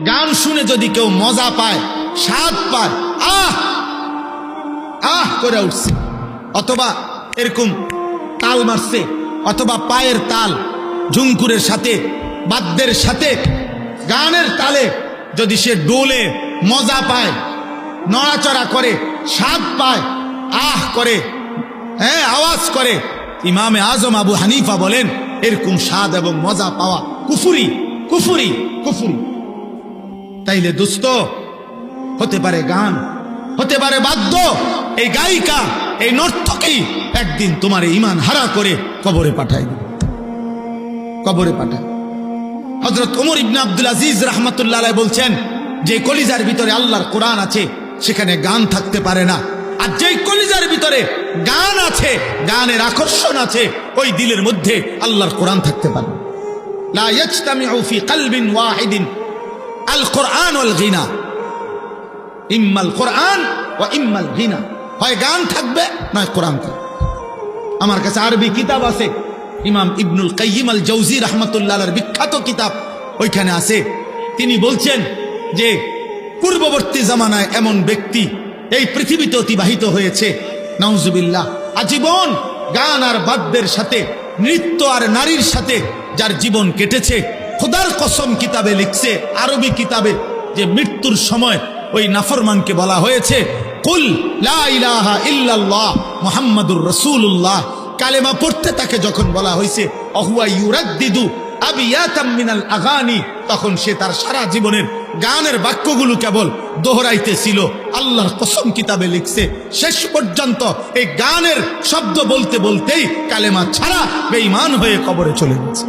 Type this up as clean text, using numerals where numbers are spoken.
গান শুনে যদি কেউ মজা পায়, স্বাদ পায়, আহ আহ করে উঠছে, অথবা এরকম তাল মারছে, অথবা পায়ের তাল ঝুমকুরের সাথে, বাদ্যের সাথে, গানের তালে যদি সে ডোলে, মজা পায়, নড়াচড়া করে, স্বাদ পায়, আহ করে, হ্যাঁ আওয়াজ করে, ইমামে আজম আবু হানিফা বলেন এরকম স্বাদ এবং মজা পাওয়া কুফরি, কুফরি, কুফরি। তাইলে দোস্ত, হতে পারে গান, হতে পারে বাদ্য, এই গায়িকা, এই নর্তকী একদিন তোমার ঈমান হারা করে কবরে পাঠায় দিবে, কবরে পাঠায়। হযরত ওমর ইবনে আব্দুল আজিজ রাহমাতুল্লাহ আলাইহি বলছেন যে কলিজার ভিতরে আল্লাহর কোরআন আছে সেখানে গান থাকতে পারে না, আর যেই কলিজার ভিতরে গান আছে, গানের আকর্ষণ আছে, ওই দিলের মধ্যে আল্লাহর কোরআন থাকতে পারে। লা ইয়াজতামিউ ফি কলবিন ওয়াহিদিন আল কোরআন ওয়াল গিনা, ইম্মাল কোরআন ওয়া ইম্মাল গিনা, হয় গান থাকবে নয় কোরআন থাকবে। আমার কাছে আরবি কিতাব আছে, ইমাম ইবনুল কাইয়িম আল জাওজি রাহমাতুল্লাহ আলাইহির বিখ্যাত কিতাব, ওইখানে আছে। তিনি বলছেন যে পূর্ববর্তী জামানায় এমন ব্যক্তি এই পৃথিবীতে অতিবাহিত হয়েছে, নাউজুবিল্লাহ, আজীবন গান আর বাদ্যের সাথে, নৃত্য আর নারীর সাথে যার জীবন কেটেছে, খোদার কসম কিতাবে লিখছে, আরবি কিতাবে, যে মৃত্যুর সময় ওই নাফরমানকে বলা হয়েছে কুল লা ইলাহা ইল্লাল্লাহ মুহাম্মাদুর রাসূলুল্লাহ, কালেমা পড়তে তাকে যখন বলা হয়েছে অহুয়া ইউরাদ্দিদু আবিয়াতাম মিনাল আগানি, তখন সে তার সারা জীবনের গানের বাক্যগুলো কেবল দোহরাইতেছিল। আল্লাহর কসম কিতাবে লিখছে শেষ পর্যন্ত এই গানের শব্দ বলতে বলতেই কালেমা ছাড়া বেঈমান হয়ে কবরে চলে গেছে।